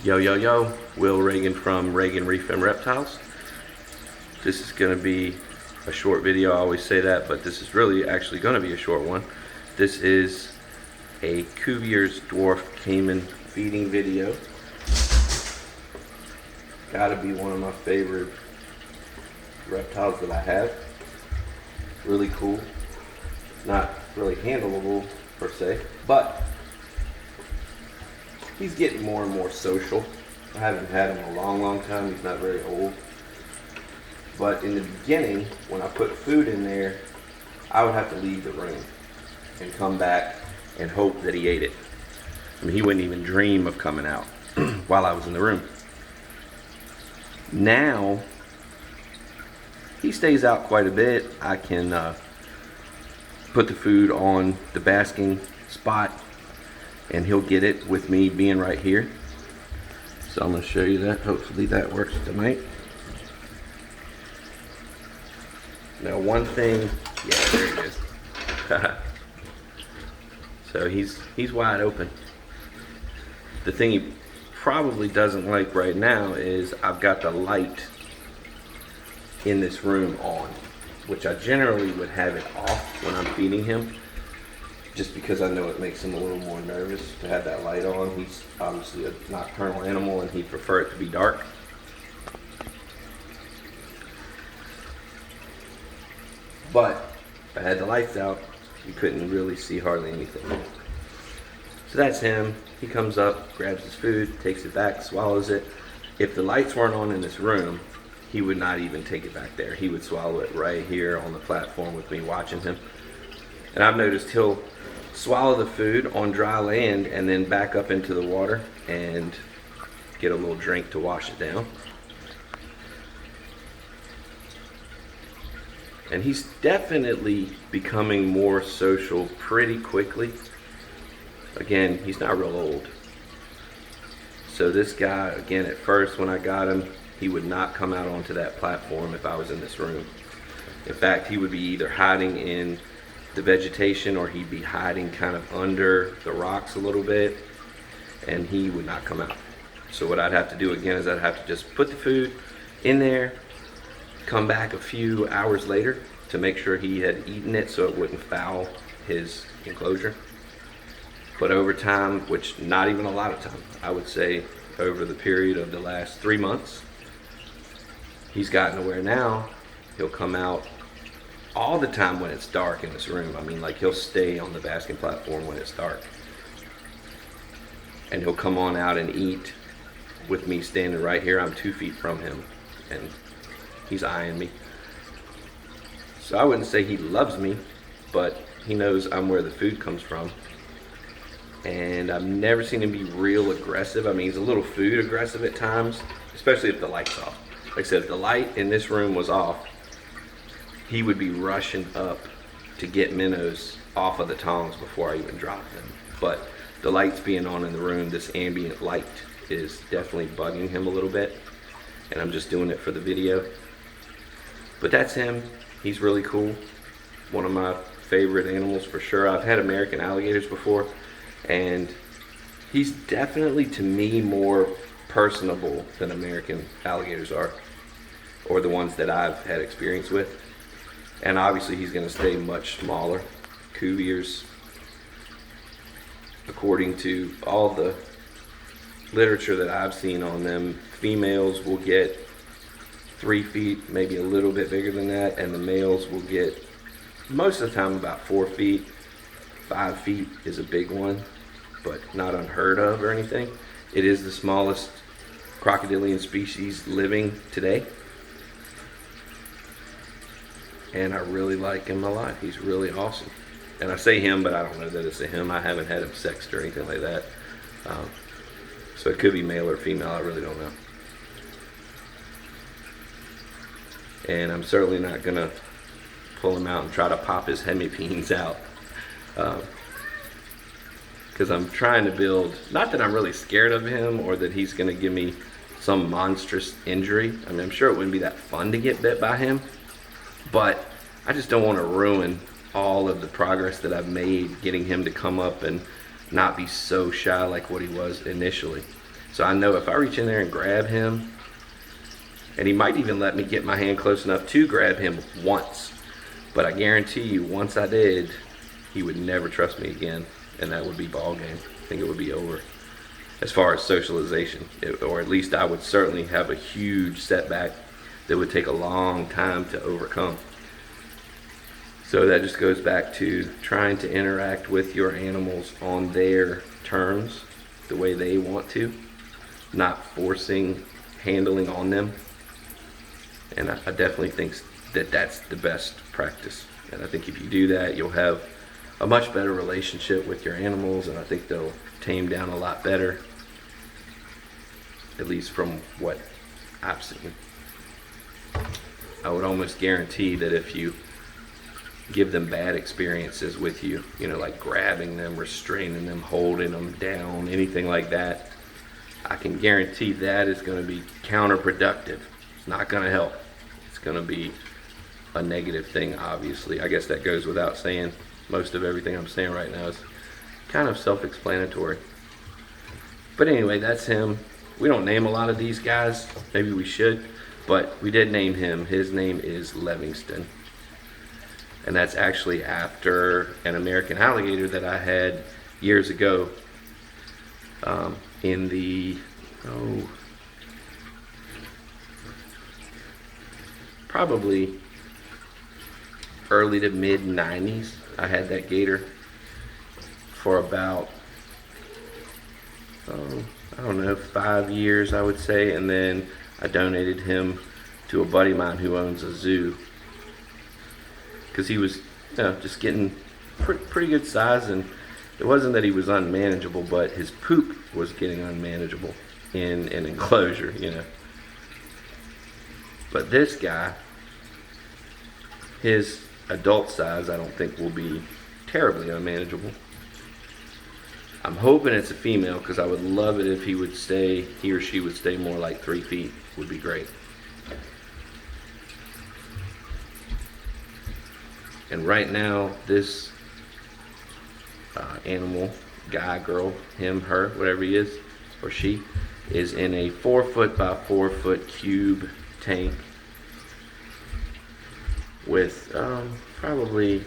Yo, yo, yo, Will Ragan from Ragan Reef and Reptiles. This is going to be a short video. I always say that, but this is really actually going to be a short one. This is a cuviers dwarf caiman feeding video. Gotta be one of my favorite reptiles that I have. Really cool. Not really handleable per se, but he's getting more and more social. I haven't had him a long time. He's not very old. But in the beginning, when I put food in there, I would have to leave the room and come back and hope that he ate it. I mean, he wouldn't even dream of coming out while I was in the room. Now, he stays out quite a bit. I can put the food on the basking spot and he'll get it with me being right here. So I'm going to show you that. Hopefully that works tonight. Now one thing, yeah, there he is. So he's wide open. The thing he probably doesn't like right now is I've got the light in this room on, which I generally would have it off when I'm feeding him, just because I know it makes him a little more nervous to have that light on. He's obviously a nocturnal animal and he'd prefer it to be dark. But if I had the lights out, you couldn't really see hardly anything. So that's him. He comes up, grabs his food, takes it back, swallows it. If the lights weren't on in this room, he would not even take it back there. He would swallow it right here on the platform with me watching him. And I've noticed he'll swallow the food on dry land and then back up into the water and get a little drink to wash it down. And he's definitely becoming more social pretty quickly. Again, he's not real old. So this guy, again, at first when I got him, he would not come out onto that platform if I was in this room. In fact, he would be either hiding in the vegetation or he'd be hiding kind of under the rocks a little bit, and he would not come out. So what I'd have to do again is I'd have to just put the food in there, come back a few hours later to make sure he had eaten it so it wouldn't foul his enclosure. But over time, which not even a lot of time, I would say over the period of the last 3 months, he's gotten to where now he'll come out all the time when it's dark in this room. I mean, like, he'll stay on the basking platform when it's dark. And he'll come on out and eat with me standing right here. I'm 2 feet from him and he's eyeing me. So I wouldn't say he loves me, but he knows I'm where the food comes from. And I've never seen him be real aggressive. I mean, he's a little food aggressive at times, especially if the light's off. Like I said, if the light in this room was off, he would be rushing up to get minnows off of the tongs before I even drop them. But the lights being on in the room, this ambient light, is definitely bugging him a little bit. And I'm just doing it for the video. But that's him. He's really cool. One of my favorite animals for sure. I've had American alligators before, and he's definitely, to me, more personable than American alligators are, or the ones that I've had experience with. And obviously he's going to stay much smaller. Cuviers, according to all the literature that I've seen on them, females will get 3 feet, maybe a little bit bigger than that, and the males will get most of the time about 4 feet. 5 feet is a big one, but not unheard of or anything. It is the smallest crocodilian species living today. And I really like him a lot. He's really awesome. And I say him, but I don't know that it's a him. I haven't had him sexed or anything like that. So it could be male or female, I really don't know. And I'm certainly not gonna pull him out and try to pop his hemipenes out. Because I'm trying to build, not that I'm really scared of him or that he's gonna give me some monstrous injury. I mean, I'm sure it wouldn't be that fun to get bit by him, but I just don't want to ruin all of the progress that I've made getting him to come up and not be so shy like what he was initially. So I know if I reach in there and grab him, and he might even let me get my hand close enough to grab him once, but I guarantee you, once I did, he would never trust me again, and that would be ball game. I think it would be over as far as socialization, or at least I would certainly have a huge setback that would take a long time to overcome. So that just goes back to trying to interact with your animals on their terms, the way they want to, not forcing handling on them. And I definitely think that that's the best practice. And I think if you do that, you'll have a much better relationship with your animals, and I think they'll tame down a lot better, at least from what I've seen. I would almost guarantee that if you give them bad experiences with you, you know, like grabbing them, restraining them, holding them down, anything like that, I can guarantee that is going to be counterproductive. It's not going to help. It's going to be a negative thing, obviously. I guess that goes without saying. Most of everything I'm saying right now is kind of self-explanatory. But anyway, that's him. We don't name a lot of these guys. Maybe we should, but we did name him. His name is Livingston. And that's actually after an American alligator that I had years ago in the, probably early to mid 90s. I had that gator for about, I don't know, 5 years, I would say. And then I donated him to a buddy of mine who owns a zoo, because he was, you know, just getting pretty good size, and it wasn't that he was unmanageable, but his poop was getting unmanageable in an enclosure, you know. But this guy, his adult size, I don't think will be terribly unmanageable. I'm hoping it's a female, because I would love it if he or she would stay more like 3 feet. Would be great. And right now, this animal, guy, girl, him, her, whatever he is, or she, is in a 4 foot by 4 foot cube tank with probably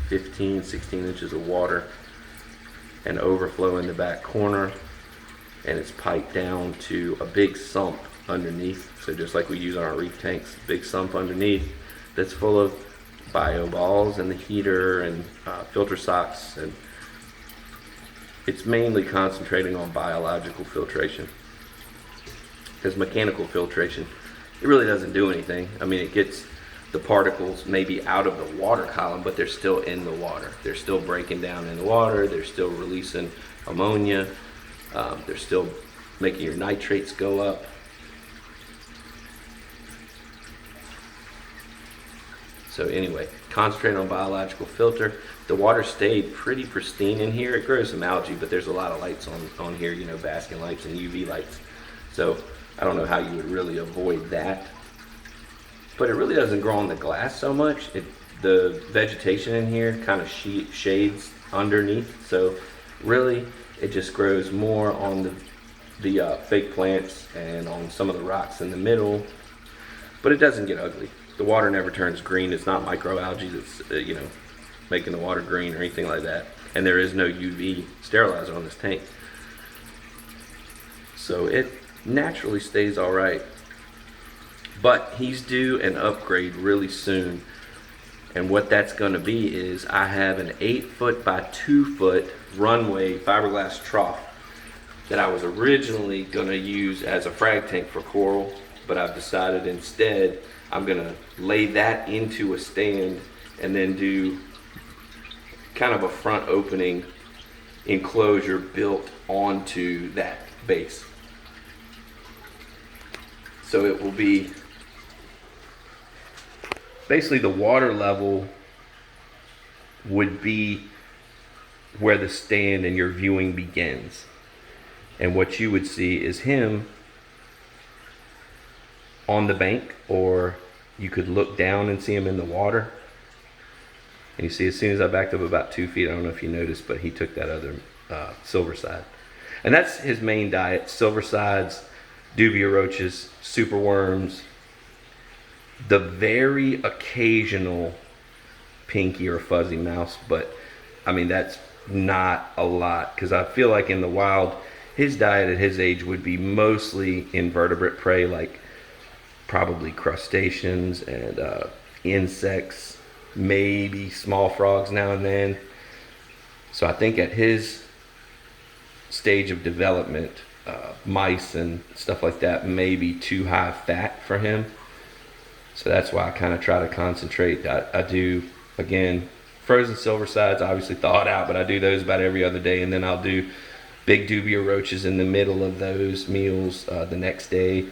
15, 16 inches of water, and overflow in the back corner, and it's piped down to a big sump underneath. So just like we use on our reef tanks, big sump underneath that's full of bio balls and the heater and filter socks, and it's mainly concentrating on biological filtration, because mechanical filtration, it really doesn't do anything. I mean, it gets the particles maybe out of the water column, but they're still in the water. They're still breaking down in the water. They're still releasing ammonia. They're still making your nitrates go up. So anyway, concentrate on biological filter. The water stayed pretty pristine in here. It grows some algae, but there's a lot of lights on here, you know, basking lights and UV lights. So I don't know how you would really avoid that. But it really doesn't grow on the glass so much. The vegetation in here kind of shades underneath. So really, it just grows more on the fake plants and on some of the rocks in the middle. But it doesn't get ugly. The water never turns green. It's not microalgae that's you know, making the water green or anything like that. And there is no UV sterilizer on this tank. So it naturally stays all right. But he's due an upgrade really soon. And what that's going to be is I have an 8 foot by 2 foot runway fiberglass trough that I was originally going to use as a frag tank for coral, but I've decided instead I'm going to lay that into a stand and then do kind of a front opening enclosure built onto that base. So it will be basically the water level would be where the stand and your viewing begins. And what you would see is him on the bank, or you could look down and see him in the water. And you see, as soon as I backed up about 2 feet, I don't know if you noticed, but he took that other silver side. And that's his main diet: silver sides, dubia roaches, super worms, the very occasional pinky or fuzzy mouse, but I mean that's not a lot, because I feel like in the wild his diet at his age would be mostly invertebrate prey, like probably crustaceans and insects, maybe small frogs now and then. So I think at his stage of development, mice and stuff like that may be too high fat for him. So that's why I kind of try to concentrate. I do, again, frozen silver sides, obviously thawed out, but I do those about every other day, and then I'll do big dubia roaches in the middle of those meals the next day,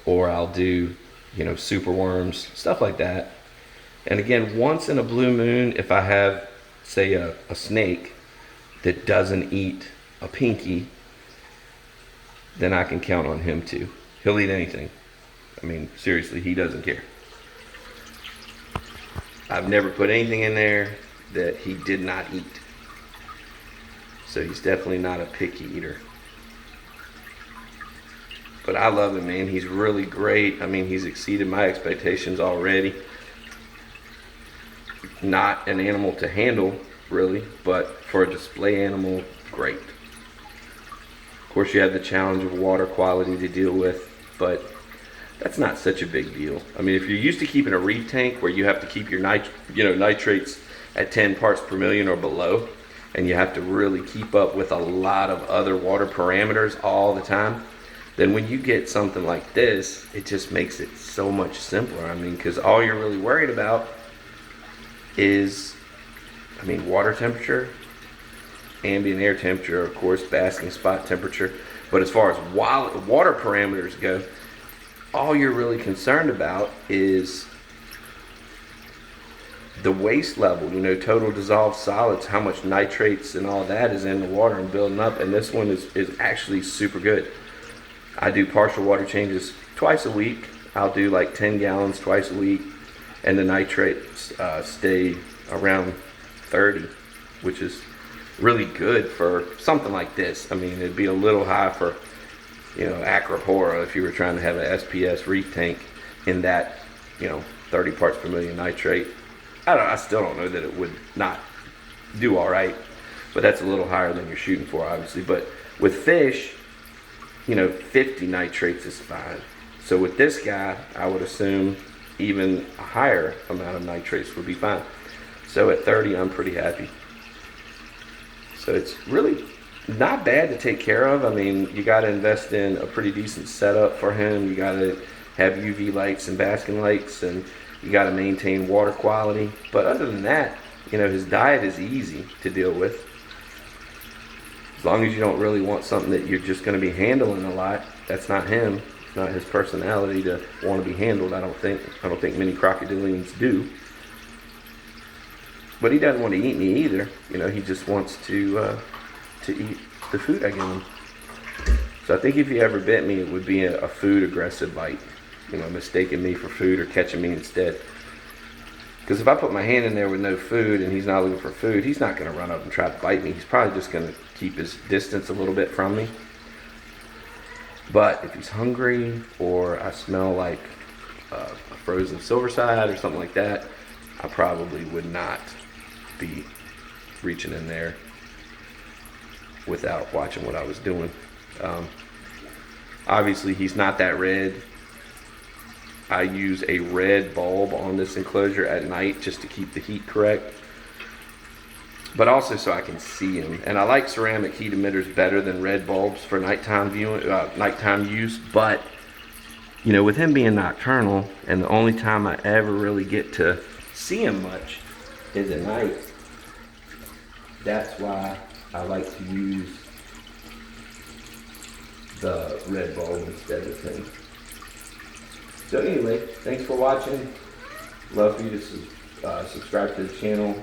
or I'll do, you know, super worms, stuff like that. And again, once in a blue moon, if I have, say, a snake that doesn't eat a pinky, then I can count on him too. He'll eat anything. I mean, seriously, he doesn't care. I've never put anything in there that he did not eat. So he's definitely not a picky eater. But I love him, man. He's really great. I mean, he's exceeded my expectations already. Not an animal to handle, really, but for a display animal, great. Of course, you have the challenge of water quality to deal with, but that's not such a big deal. I mean, if you're used to keeping a reef tank where you have to keep your nitrates at 10 parts per million or below, and you have to really keep up with a lot of other water parameters all the time, then when you get something like this, it just makes it so much simpler. I mean, because all you're really worried about is, I mean, water temperature, ambient air temperature, of course, basking spot temperature. But as far as water parameters go, all you're really concerned about is the waste level, you know, total dissolved solids, how much nitrates and all that is in the water and building up. And this one is actually super good. I do partial water changes twice a week. I'll do like 10 gallons twice a week, and the nitrates stay around 30, which is really good for something like this. I mean, it'd be a little high for, you know, Acropora if you were trying to have an SPS reef tank in that, you know, 30 parts per million nitrate. I still don't know that it would not do all right, but that's a little higher than you're shooting for, obviously. But with fish, you know, 50 nitrates is fine. So with this guy, I would assume even a higher amount of nitrates would be fine. So at 30, I'm pretty happy. So it's really not bad to take care of. I mean, you got to invest in a pretty decent setup for him. You got to have UV lights and basking lights, and you got to maintain water quality. But other than that, you know, his diet is easy to deal with. As long as you don't really want something that you're just going to be handling a lot. That's not him. It's not his personality to want to be handled, I don't think. I don't think many crocodilians do. But he doesn't want to eat me either. You know, he just wants to eat the food I give him. So I think if he ever bit me, it would be a food aggressive bite. You know, mistaking me for food or catching me instead. Because if I put my hand in there with no food and he's not looking for food, he's not going to run up and try to bite me. He's probably just going to keep his distance a little bit from me. But if he's hungry, or I smell like a frozen silverside or something like that, I probably would not be reaching in there without watching what I was doing. Obviously, he's not that red. I use a red bulb on this enclosure at night just to keep the heat correct, but also so I can see him. And I like ceramic heat emitters better than red bulbs for nighttime viewing, nighttime use. But you know, with him being nocturnal, and the only time I ever really get to see him much is at night, that's why I like to use the red bulb instead of him. So anyway, thanks for watching. Love for you to subscribe to the channel.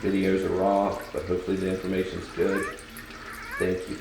Videos are raw, but hopefully the information's good. Thank you.